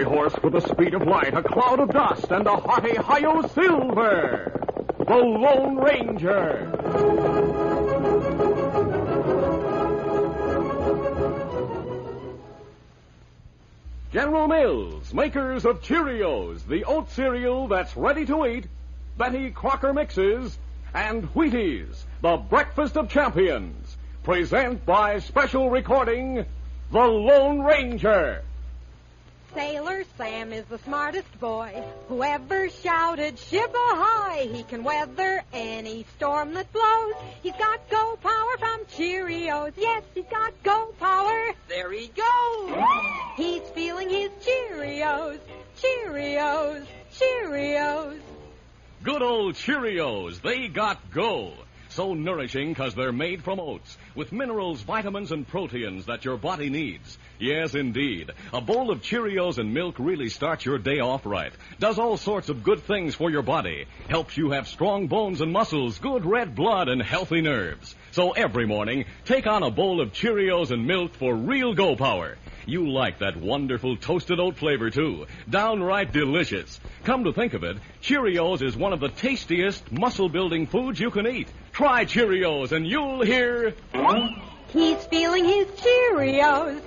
fiery horse with the speed of light, a cloud of dust, and a hearty hi-yo silver. The Lone Ranger. General Mills, makers of Cheerios, the oat cereal that's ready to eat, Betty Crocker Mixes, and Wheaties, the breakfast of champions, present by special recording, The Lone Ranger. Sailor Sam is the smartest boy who ever shouted, "Ship ahoy!" He can weather any storm that blows. He's got go power from Cheerios. Yes, he's got go power. There he goes. He's feeling his Cheerios. Cheerios. Cheerios. Good old Cheerios, they got go. So nourishing because they're made from oats, with minerals, vitamins, and proteins that your body needs. Yes, indeed. A bowl of Cheerios and milk really starts your day off right. Does all sorts of good things for your body. Helps you have strong bones and muscles, good red blood, and healthy nerves. So every morning, take on a bowl of Cheerios and milk for real go power. You like that wonderful toasted oat flavor, too. Downright delicious. Come to think of it, Cheerios is one of the tastiest muscle-building foods you can eat. Try Cheerios and you'll hear... He's feeling his Cheerios.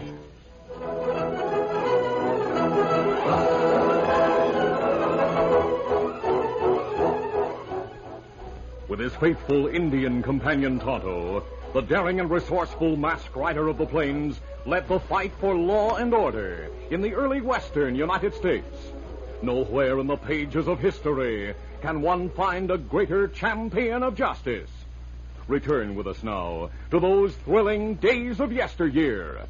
With his faithful Indian companion Tonto, the daring and resourceful masked rider of the plains led the fight for law and order in the early western United States. Nowhere in the pages of history can one find a greater champion of justice. Return with us now to those thrilling days of yesteryear.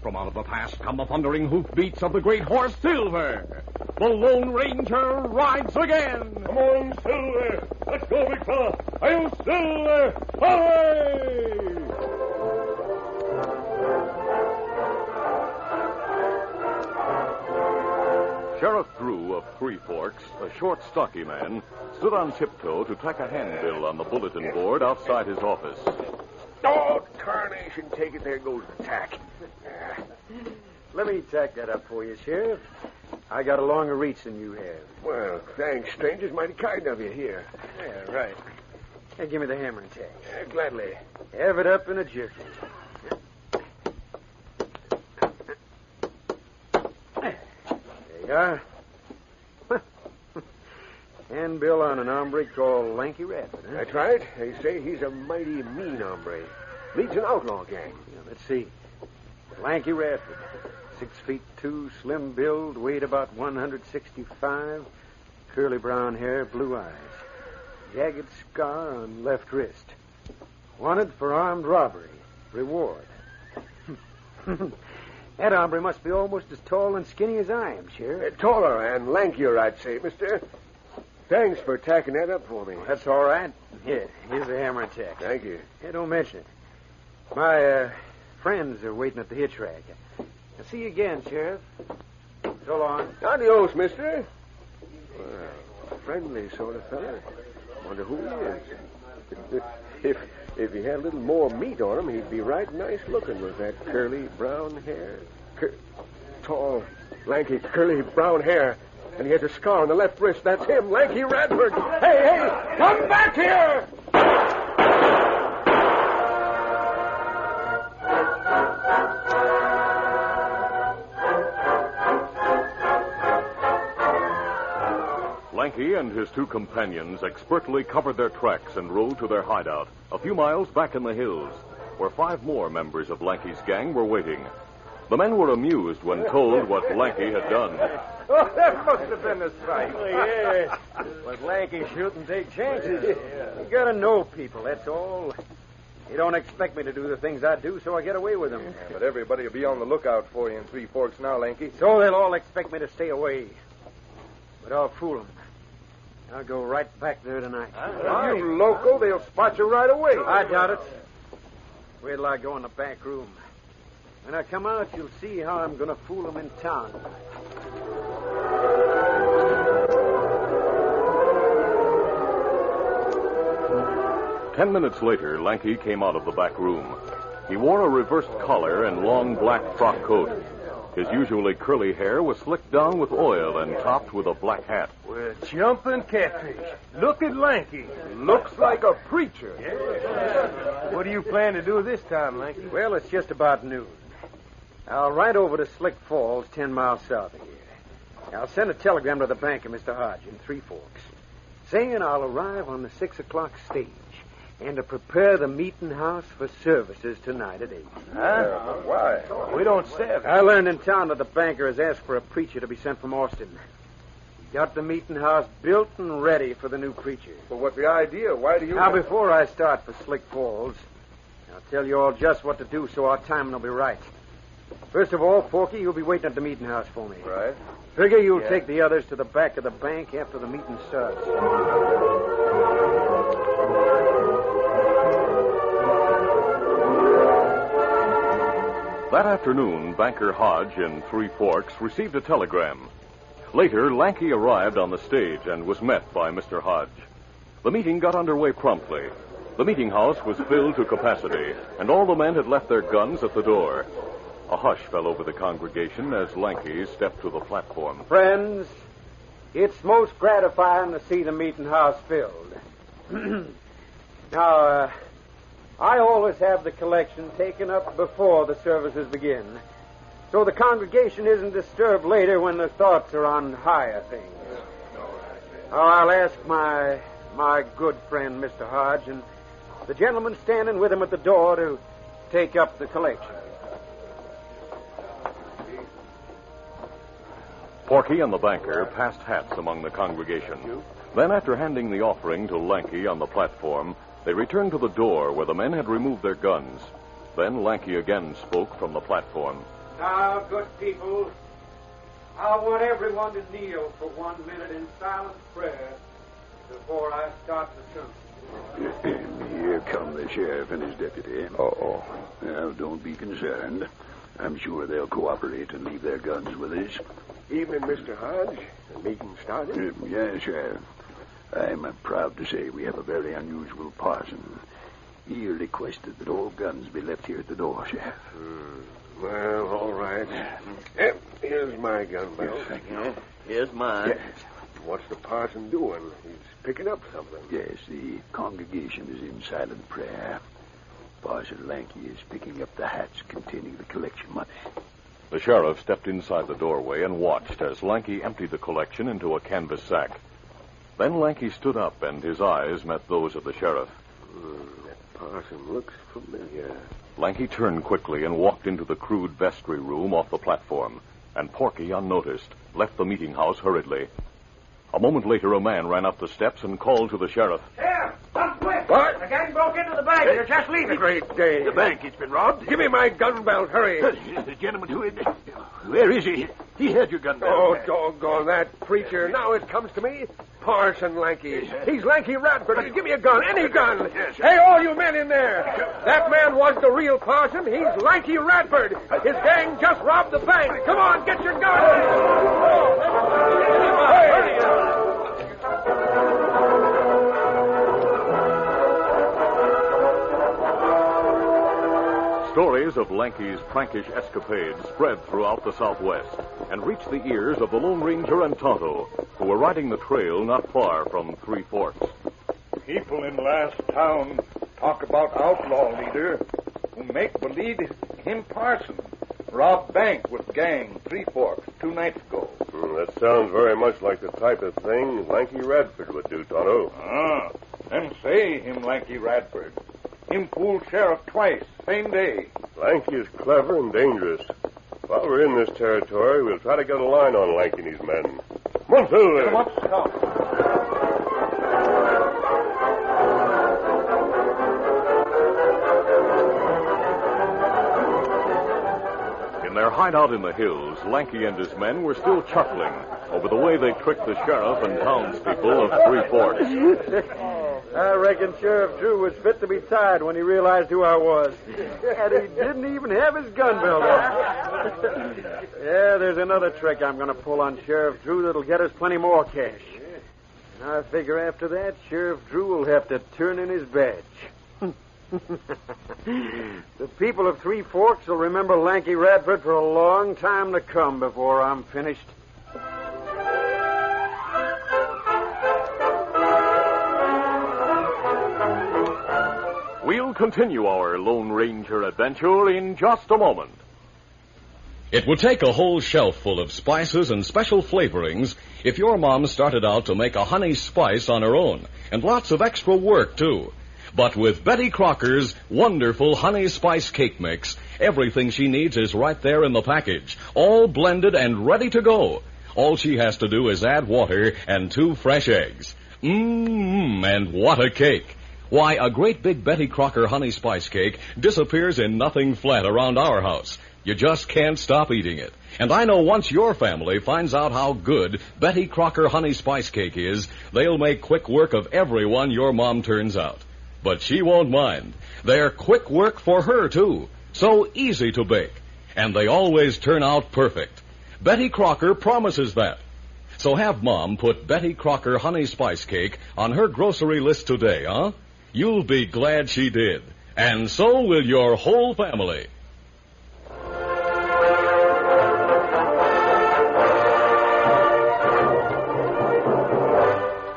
From out of the past come the thundering hoofbeats of the great horse Silver. The Lone Ranger rides again. Come on, Silver. Let's go, big fella. I'll Silver. Hooray! Sheriff Drew of Three Forks, a short, stocky man, stood on tiptoe to tack a handbill on the bulletin board outside his office. Oh, tarnation, take it. There goes the tack. Let me tack that up for you, Sheriff. I got a longer reach than you have. Well, thanks, stranger's mighty kind of you here. Yeah, right. Hey, give me the hammer and tack. Gladly. Have it up in a jiffy. There you are. Handbill on an hombre called Lanky Radford, huh? That's right. They say he's a mighty mean hombre. Leads an outlaw gang. Yeah, let's see. Lanky Radford. 6'2", slim build, weighed about 165, curly brown hair, blue eyes. Jagged scar on left wrist. Wanted for armed robbery. Reward. That hombre must be almost as tall and skinny as I am, Sheriff. Taller and lankier, I'd say, mister. Thanks for tacking that up for me. Well, that's all right. Here, here's the hammer and tack. Thank you. Hey, don't mention it. My friends are waiting at the hitch rack. I'll see you again, Sheriff. So long. Adios, mister. Well, friendly sort of fella. Wonder who he is. If he had a little more meat on him, he'd be right nice looking with that curly brown hair. Tall, lanky, curly brown hair. And he has a scar on the left wrist. That's him, Lanky Radford. Hey, come back here! Lanky and his two companions expertly covered their tracks and rode to their hideout a few miles back in the hills, where 5 more members of Lanky's gang were waiting. The men were amused when told what Lanky had done. Oh, that must have been a sight. Oh, yes. But Lanky shoot and take chances. Yeah. You gotta know people, that's all. You don't expect me to do the things I do, so I get away with them. Yeah, but everybody will be on the lookout for you in Three Forks now, Lanky. So they'll all expect me to stay away. But I'll fool them. I'll go right back there tonight. You local, they'll spot you right away. I doubt it. Wait till I go in the back room. When I come out, you'll see how I'm going to fool them in town. 10 minutes later, Lanky came out of the back room. He wore a reversed collar and long black frock coat. His usually curly hair was slicked down with oil and topped with a black hat. We're jumping catfish. Look at Lanky. Looks like a preacher. What do you plan to do this time, Lanky? Well, it's just about noon. I'll ride over to Slick Falls, 10 miles south of here. I'll send a telegram to the banker, Mr. Hodge, in Three Forks, saying I'll arrive on the 6 o'clock stage and to prepare the meeting house for services tonight at 8. Huh? Why? We don't serve. I learned in town that the banker has asked for a preacher to be sent from Austin. He got the meeting house built and ready for the new preacher. Well, what's the idea? Why do you... Now, before I start for Slick Falls, I'll tell you all just what to do so our timing will be right. First of all, Porky, you'll be waiting at the meeting house for me. Right. Figure you'll take the others to the back of the bank after the meeting starts. That afternoon, Banker Hodge in Three Forks received a telegram. Later, Lanky arrived on the stage and was met by Mr. Hodge. The meeting got underway promptly. The meeting house was filled to capacity, and all the men had left their guns at the door. A hush fell over the congregation as Lanky stepped to the platform. Friends, it's most gratifying to see the meeting house filled. Now, I always have the collection taken up before the services begin, so the congregation isn't disturbed later when their thoughts are on higher things. Now, I'll ask my good friend, Mr. Hodge, and the gentleman standing with him at the door to take up the collection. Porky and the banker passed hats among the congregation. Then, after handing the offering to Lanky on the platform, they returned to the door where the men had removed their guns. Then Lanky again spoke from the platform. Now, good people, I want everyone to kneel for 1 minute in silent prayer before I start the sermon. Here come the sheriff and his deputy. Uh-oh. Now, don't be concerned. I'm sure they'll cooperate and leave their guns with us. Evening, Mr. Hodge. The meeting started? Yes, Sheriff. I'm proud to say we have a very unusual parson. He requested that all guns be left here at the door, Sheriff. Well, all right. Here's my gun belt. Thank you. Here's mine. Yes. What's the parson doing? He's picking up something. Yes, the congregation is in silent prayer. Parson Lanky is picking up the hats containing the collection money. The sheriff stepped inside the doorway and watched as Lanky emptied the collection into a canvas sack. Then Lanky stood up, and his eyes met those of the sheriff. That parson looks familiar. Lanky turned quickly and walked into the crude vestry room off the platform, and Porky, unnoticed, left the meeting house hurriedly. A moment later, a man ran up the steps and called to the sheriff. Sheriff, come quick! What? The gang broke into the bank. They're just leaving. Great day. The bank has been robbed. Give me my gun belt. Hurry. The gentleman where is he? He had your gun belt. Oh, doggone that preacher. Now it comes to me. Parson Lanky. He's Lanky Radford. Give me a gun. Any gun. Hey, all you men in there. That man was the real parson. He's Lanky Radford. His gang just robbed the bank. Come on, get your gun. Stories of Lanky's prankish escapades spread throughout the Southwest and reached the ears of the Lone Ranger and Tonto, who were riding the trail not far from Three Forks. People in last town talk about Outlaw leader who make believe him parson. Robbed bank with gang, Three Forks, 2 nights ago. That sounds very much like the type of thing Lanky Radford would do, Tonto. Them say him Lanky Radford. Him fooled sheriff twice, same day. Lanky is clever and dangerous. While we're in this territory, we'll try to get a line on Lanky and his men. Come on, Silver. What's up? In their hideout in the hills, Lanky and his men were still chuckling over the way they tricked the sheriff and townspeople of Three Forks. I reckon Sheriff Drew was fit to be tied when he realized who I was. And he didn't even have his gun belt on. Yeah, there's another trick I'm going to pull on Sheriff Drew that'll get us plenty more cash. And I figure after that, Sheriff Drew will have to turn in his badge. The people of Three Forks will remember Lanky Radford for a long time to come before I'm finished. We'll continue our Lone Ranger adventure in just a moment. It would take a whole shelf full of spices and special flavorings if your mom started out to make a honey spice on her own, and lots of extra work, too. But with Betty Crocker's wonderful honey spice cake mix, everything she needs is right there in the package, all blended and ready to go. All she has to do is add water and 2 fresh eggs. And what a cake! Why, a great big Betty Crocker honey spice cake disappears in nothing flat around our house. You just can't stop eating it. And I know once your family finds out how good Betty Crocker honey spice cake is, they'll make quick work of everyone your mom turns out. But she won't mind. They're quick work for her, too. So easy to bake. And they always turn out perfect. Betty Crocker promises that. So have Mom put Betty Crocker honey spice cake on her grocery list today, huh? You'll be glad she did. And so will your whole family.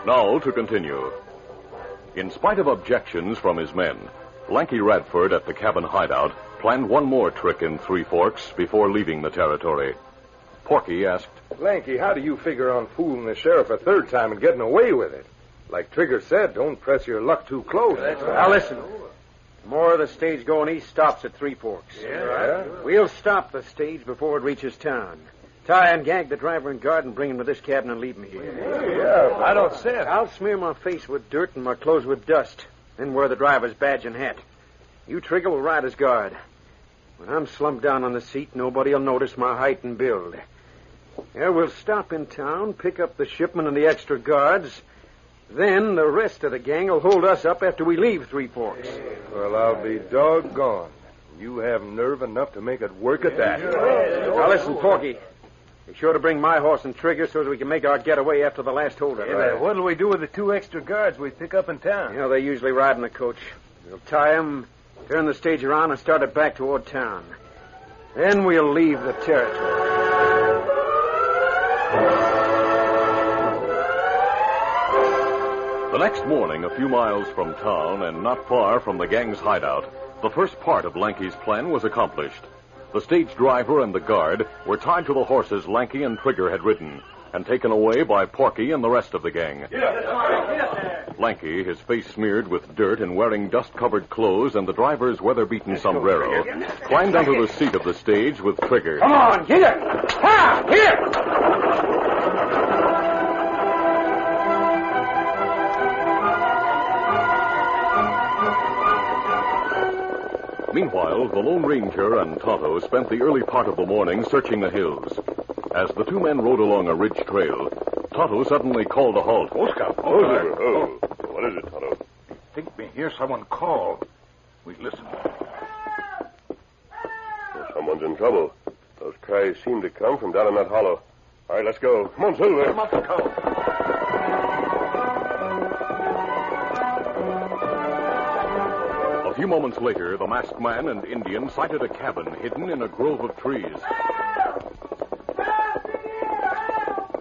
Now to continue. In spite of objections from his men, Lanky Radford at the cabin hideout planned one more trick in Three Forks before leaving the territory. Porky asked, Lanky, how do you figure on fooling the sheriff a third time and getting away with it? Like Trigger said, don't press your luck too close. Now listen. More of the stage going east stops at Three Forks. Yeah? We'll stop the stage before it reaches town. Tie and gag the driver and guard and bring him to this cabin and leave me here. Yeah, I don't see it. I'll smear my face with dirt and my clothes with dust, then wear the driver's badge and hat. You, Trigger, will ride as guard. When I'm slumped down on the seat, nobody will notice my height and build. Yeah, we'll stop in town, pick up the shipment and the extra guards. Then the rest of the gang will hold us up after we leave Three Forks. Well, I'll be doggone. You have nerve enough to make it work at that. Now listen, Porky. Be sure to bring my horse and Trigger so that we can make our getaway after the last holdup. What'll we do with the 2 extra guards we pick up in town? You know, they usually ride in the coach. We'll tie them, turn the stage around, and start it back toward town. Then we'll leave the territory. The next morning, a few miles from town and not far from the gang's hideout, the first part of Lanky's plan was accomplished. The stage driver and the guard were tied to the horses Lanky and Trigger had ridden and taken away by Porky and the rest of the gang. Lanky, his face smeared with dirt and wearing dust-covered clothes and the driver's weather-beaten sombrero, climbed onto the seat of the stage with Trigger. Come on, get it! Ha! Here! Meanwhile, the Lone Ranger and Tonto spent the early part of the morning searching the hills. As the 2 men rode along a ridge trail, Tonto suddenly called a halt. What is it, Tonto? I think me hear someone call. We listen. Well, someone's in trouble. Those cries seem to come from down in that hollow. All right, let's go. Come on, Silver. Come on, Tonto. A few moments later, the masked man and Indian sighted a cabin hidden in a grove of trees.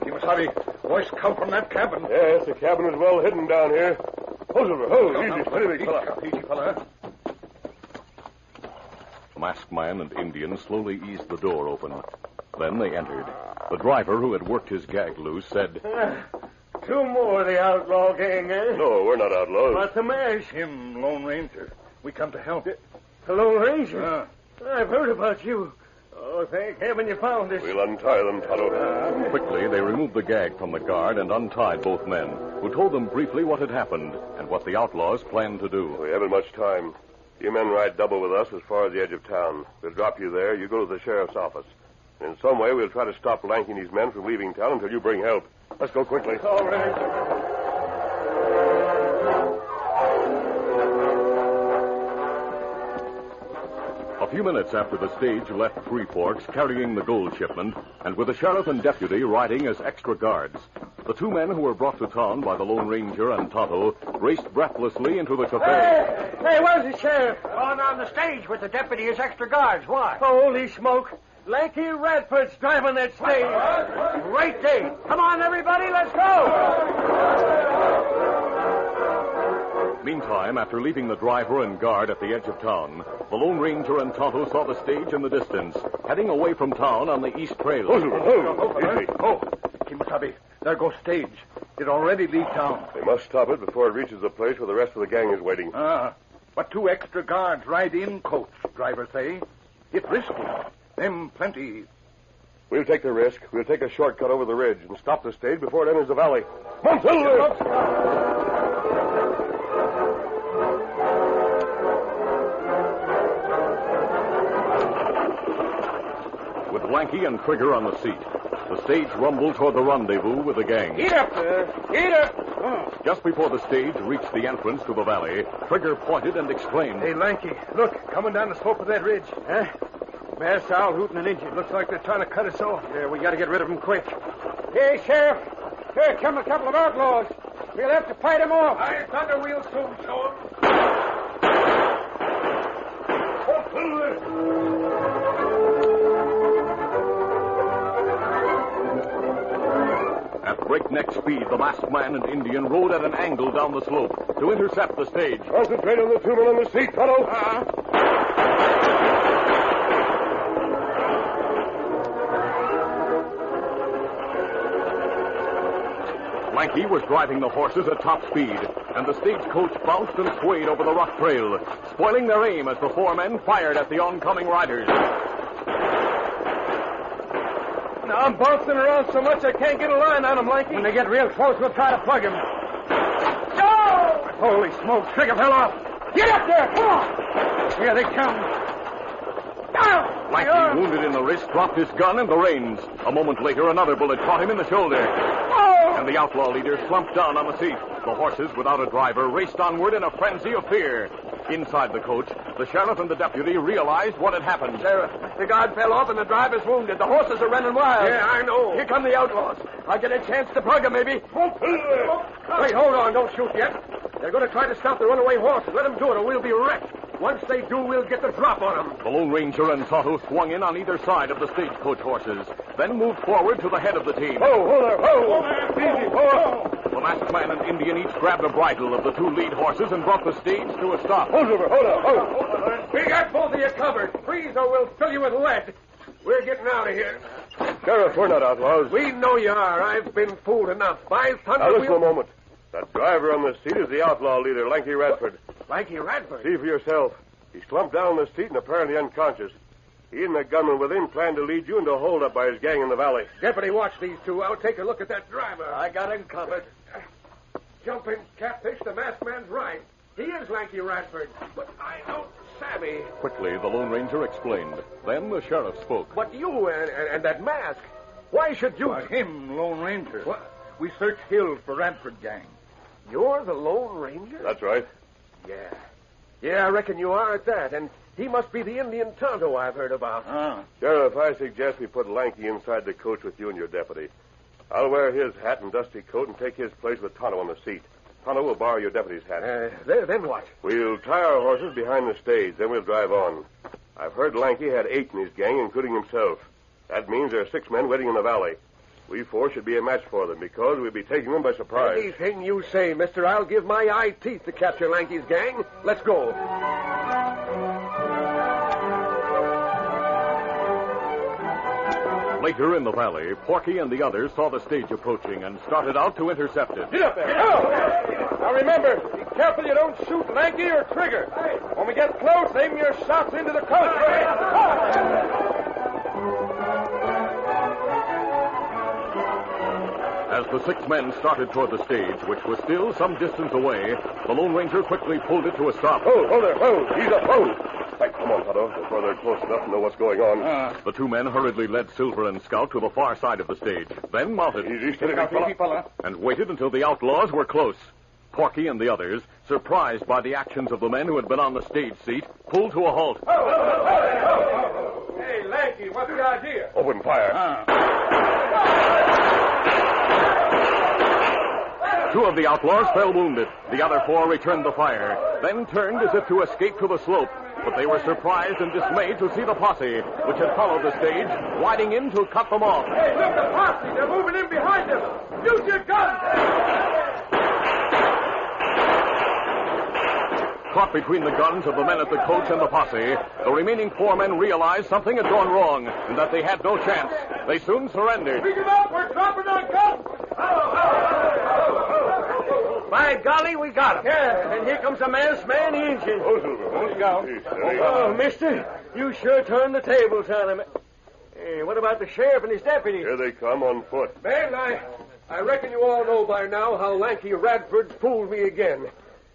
Kimasabi, voice come from that cabin. Yes, the cabin is well hidden down here. Ho, Silver, ho, easy, steady, big fella. Easy, fella. The masked man and Indian slowly eased the door open. Then they entered. The driver, who had worked his gag loose, said, 2 more of the outlaw gang, eh? No, we're not outlaws. What's the mash? Him, Lone Ranger. We come to help. The Lone Ranger? I've heard about you. Oh, thank heaven you found us. We'll untie them, Tonto. Quickly, they removed the gag from the guard and untied both men, who told them briefly what had happened and what the outlaws planned to do. We haven't much time. You men ride double with us as far as the edge of town. We'll drop you there. You go to the sheriff's office. In some way, we'll try to stop Lanky and his men from leaving town until you bring help. Let's go quickly. All right. A few minutes after the stage left Three Forks carrying the gold shipment, and with the sheriff and deputy riding as extra guards, The two men who were brought to town by the Lone Ranger and Tonto raced breathlessly into the cafe. Hey, where's the sheriff? On the stage with the deputy as extra guards. Why? Holy smoke. Lanky Radford's driving that stage. Great day. Come on, everybody, let's go. Meantime, after leaving the driver and guard at the edge of town, the Lone Ranger and Tonto saw the stage in the distance, heading away from town on the east trail. Kimasabi, there goes stage. It already leave town. They must stop it before it reaches the place where the rest of the gang is waiting. But 2 extra guards ride in coach, driver say. It risky. Them plenty. We'll take the risk. We'll take a shortcut over the ridge and stop the stage before it enters the valley. Come on, Silver! With Lanky and Trigger on the seat, the stage rumbled toward the rendezvous with the gang. Get up there. Get up. Just before the stage reached the entrance to the valley, Trigger pointed and exclaimed, Hey, Lanky, look, coming down the slope of that ridge. Huh? Mass owl hooting an Indian. Looks like they're trying to cut us off. Yeah, we got to get rid of them quick. Hey, Sheriff. Here come a couple of outlaws. We'll have to fight them off. I thunder we'll soon show 'em. At breakneck speed, the masked man and Indian rode at an angle down the slope to intercept the stage. Concentrate on the 2 men on the seat, Tonto. Lanky was driving the horses at top speed, and the stagecoach bounced and swayed over the rock trail, spoiling their aim as the 4 men fired at the oncoming riders. Now, I'm bouncing around so much I can't get a line on them, Lanky. When they get real close, we'll try to plug him. Go! Holy smoke, Trigger fell off. Get up there, come on. Here they come. Lanky, wounded in the wrist, dropped his gun and the reins. A moment later, another bullet caught him in the shoulder. And the outlaw leader slumped down on the seat. The horses, without a driver, raced onward in a frenzy of fear. Inside the coach, the sheriff and the deputy realized what had happened. Sheriff, the guard fell off and the driver's wounded. The horses are running wild. Yeah, I know. Here come the outlaws. I'll get a chance to plug them, maybe. Wait, hold on. Don't shoot yet. They're going to try to stop the runaway horses. Let them do it or we'll be wrecked. Once they do, we'll get the drop on them. The Lone Ranger and Tonto swung in on either side of the stagecoach horses, then moved forward to the head of the team. Hold there. Easy, hold. The masked man and Indian each grabbed the bridle of the 2 lead horses and brought the stage to a stop. Hold up. We got both of you covered. Freeze or we'll fill you with lead. We're getting out of here. Sheriff, we're not outlaws. We know you are. I've been fooled enough. By thunder, Now, listen a moment. That driver on the seat is the outlaw leader, Lanky Radford. Lanky Radford. See for yourself. He slumped down on the seat and apparently unconscious. He and the gunman within planned to lead you into a holdup by his gang in the valley. Deputy, watch these 2. I'll take a look at that driver. I got him covered. Jumping catfish, the masked man's right. He is Lanky Radford, but I don't savvy. Quickly, the Lone Ranger explained. Then the sheriff spoke. But you and that mask, why should you... Why, him, Lone Ranger. What? We searched hills for Radford gang. You're the Lone Ranger? That's right. Yeah, I reckon you are at that. And he must be the Indian Tonto I've heard about. Sheriff, I suggest we put Lanky inside the coach with you and your deputy. I'll wear his hat and dusty coat and take his place with Tonto on the seat. Tonto will borrow your deputy's hat. Then what? We'll tie our horses behind the stage, then we'll drive on. I've heard Lanky had 8 in his gang, including himself. That means there are 6 men waiting in the valley. We 4 should be a match for them because we'll be taking them by surprise. Anything you say, mister. I'll give my eye teeth to capture Lanky's gang. Let's go. Later in the valley, Porky and the others saw the stage approaching and started out to intercept it. Get up there. Now remember, be careful you don't shoot Lanky or Trigger. When we get close, aim your shots into the coach. As the 6 men started toward the stage, which was still some distance away, the Lone Ranger quickly pulled it to a stop. Hold there. Ease up. Right, come on, Tonto, before they're close enough to know what's going on. The 2 men hurriedly led Silver and Scout to the far side of the stage, then mounted. Easy, fella. And waited until the outlaws were close. Porky and the others, surprised by the actions of the men who had been on the stage seat, pulled to a halt. Hey, Lanky, what's the idea? Open fire. Two of the outlaws fell wounded. The other four returned the fire, then turned as if to escape to the slope. But they were surprised and dismayed to see the posse, which had followed the stage, riding in to cut them off. Hey, look, the posse! They're moving in behind us! Use your guns! Caught between the guns of the men at the coach and the posse, the remaining four men realized something had gone wrong and that they had no chance. They soon surrendered. Pick him up! We're dropping our guns! By golly, we got him. Yeah, and here comes a masked man, Injun. Oh, mister, you sure turned the tables on him. Hey, what about the sheriff and his deputy? Here they come on foot. Ben, I reckon you all know by now how Lanky Radford fooled me again.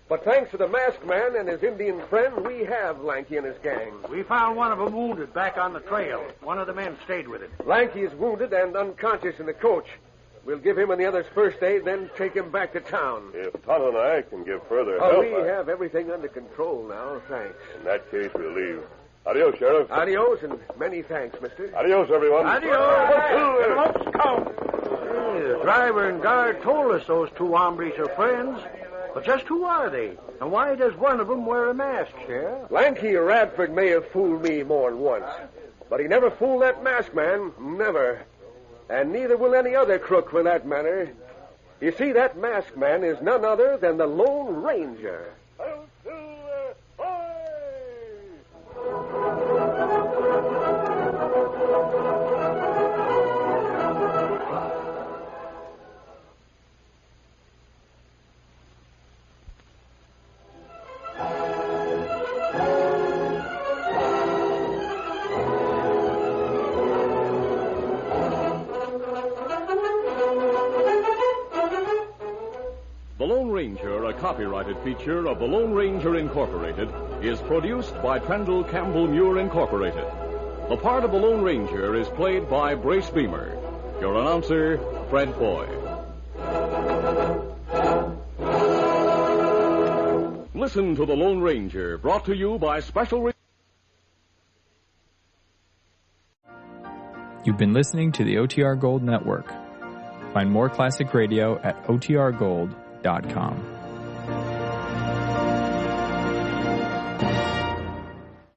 But thanks to the masked man and his Indian friend, we have Lanky and his gang. We found one of them wounded back on the trail. One of the men stayed with him. Lanky is wounded and unconscious in the coach. We'll give him and the others first aid, then take him back to town. If Tonto and I can give further help... We have everything under control now, thanks. In that case, we'll leave. Adios, Sheriff. Adios, and many thanks, mister. Adios, everyone. Adios. Let's go. The driver and guard told us those two hombres are friends. But just who are they? And why does one of them wear a mask, Sheriff? Lanky Radford may have fooled me more than once. But he never fooled that masked man. Never. And neither will any other crook for that matter. You see, that masked man is none other than the Lone Ranger. The Lone Ranger, a copyrighted feature of the Lone Ranger Incorporated, is produced by Trendle Campbell Muir Incorporated. The part of the Lone Ranger is played by Brace Beamer. Your announcer, Fred Foy. Listen to the Lone Ranger, brought to you by special... You've been listening to the OTR Gold Network. Find more classic radio at otrgold.com.